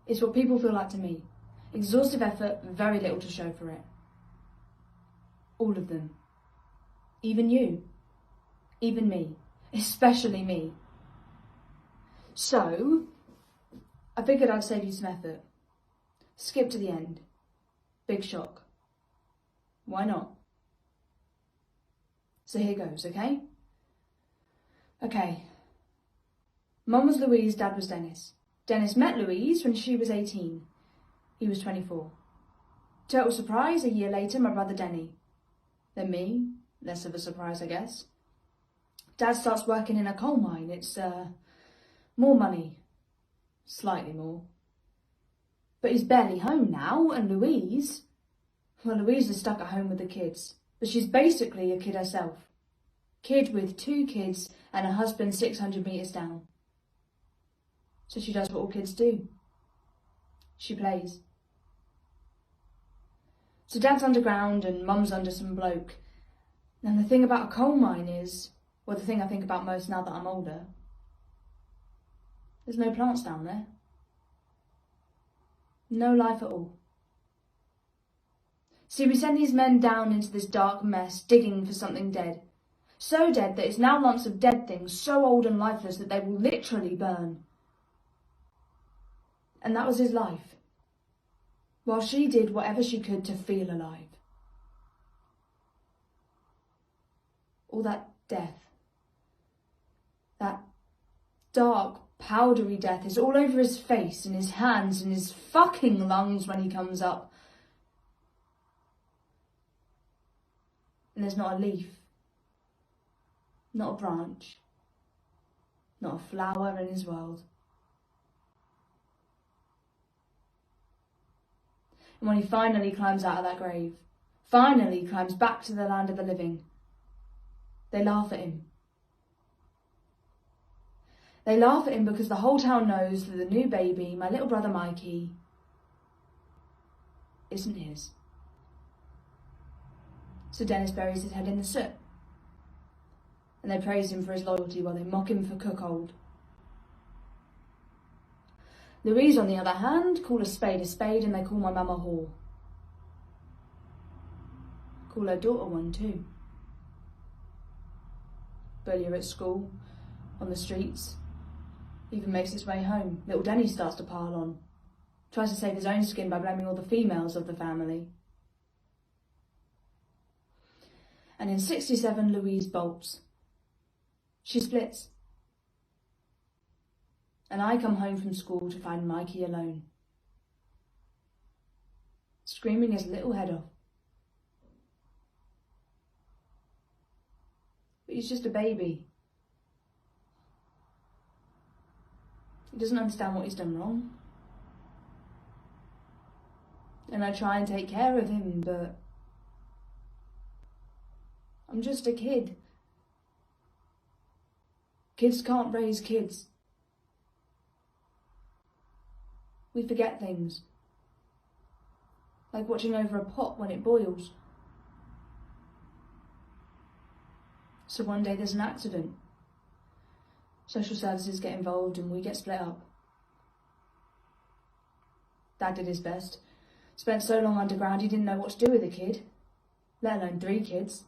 It's what people feel like to me. Exhaustive effort, very little to show for it. All of them. Even you. Even me. Especially me. So, I figured I'd save you some effort. Skip to the end. Big shock. Why not? So here goes, okay? Okay. Mum was Louise, Dad was Dennis. Dennis met Louise when she was 18. He was 24. Total surprise, a year later, my brother Denny. Then me, less of a surprise, I guess. Dad starts working in a coal mine. It's, more money. Slightly more. But he's barely home now, and Louise is stuck at home with the kids. But she's basically a kid herself. Kid with 2 kids and a husband 600 metres down. So she does what all kids do. She plays. So Dad's underground and Mum's under some bloke. And the thing about a coal mine is, well, the thing I think about most now that I'm older, there's no plants down there. No life at all. See, we send these men down into this dark mess, digging for something dead. So dead that it's now lumps of dead things, so old and lifeless that they will literally burn. And that was his life. While she did whatever she could to feel alive. All that death. That dark, powdery death is all over his face and his hands and his fucking lungs when he comes up. And there's not a leaf. Not a branch. Not a flower in his world. And when he finally climbs out of that grave, finally climbs back to the land of the living, they laugh at him. They laugh at him because the whole town knows that the new baby, my little brother Mikey, isn't his. So Dennis buries his head in the soot. And they praise him for his loyalty while they mock him for cuckold. Louise, on the other hand, call a spade and they call my mum a whore. Call her daughter one too. Bully her at school, on the streets, even makes its way home. Little Denny starts to pile on. Tries to save his own skin by blaming all the females of the family. And in 67, Louise bolts. She splits. And I come home from school to find Mikey alone. Screaming his little head off. But he's just a baby. He doesn't understand what he's done wrong. And I try and take care of him, but I'm just a kid. Kids can't raise kids. We forget things. Like watching over a pot when it boils. So one day there's an accident. Social services get involved and we get split up. Dad did his best. Spent so long underground he didn't know what to do with a kid, let alone 3 kids.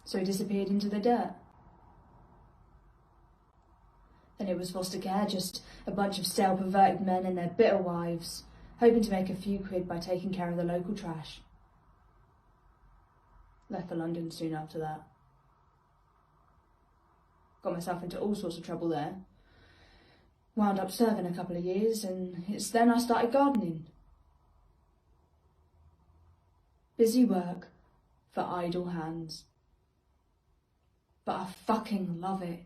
So he disappeared into the dirt. Then it was foster care, just a bunch of stale perverted men and their bitter wives, hoping to make a few quid by taking care of the local trash. Left for London soon after that. Got myself into all sorts of trouble there. Wound up serving a couple of years, and it's then I started gardening. Busy work for idle hands. But I fucking love it.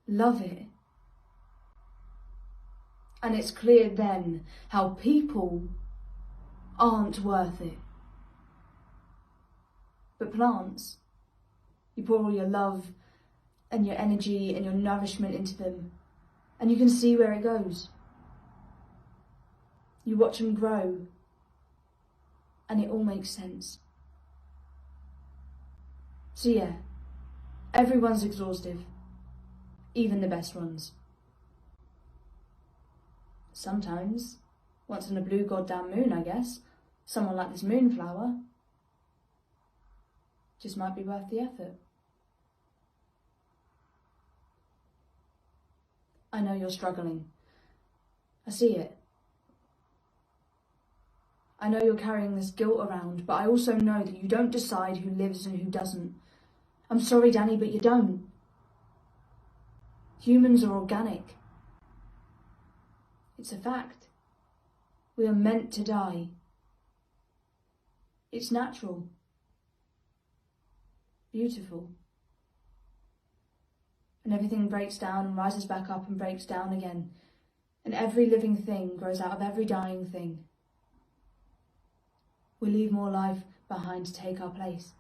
Love it. And it's clear then how people aren't worth it. But plants, you pour all your love and your energy and your nourishment into them, and you can see where it goes. You watch them grow, and it all makes sense. So yeah, everyone's exhaustive. even the best ones. Sometimes, once in a blue goddamn moon, I guess, someone like this moonflower just might be worth the effort. I know you're struggling. I see it. I know you're carrying this guilt around, but I also know that you don't decide who lives and who doesn't. I'm sorry, Danny, but you don't. Humans are organic. It's a fact. We are meant to die. It's natural. Beautiful. And everything breaks down and rises back up and breaks down again. And every living thing grows out of every dying thing. We leave more life behind to take our place.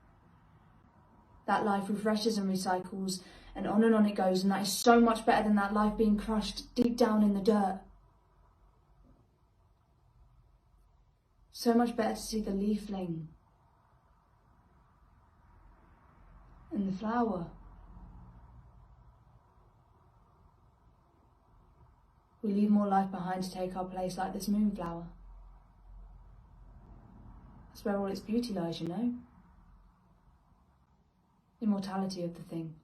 That life refreshes and recycles, and on it goes, and that is so much better than that life being crushed deep down in the dirt. So much better to see the leafling and the flower. We leave more life behind to take our place, like this moonflower. That's where all its beauty lies, you know. Immortality of the thing.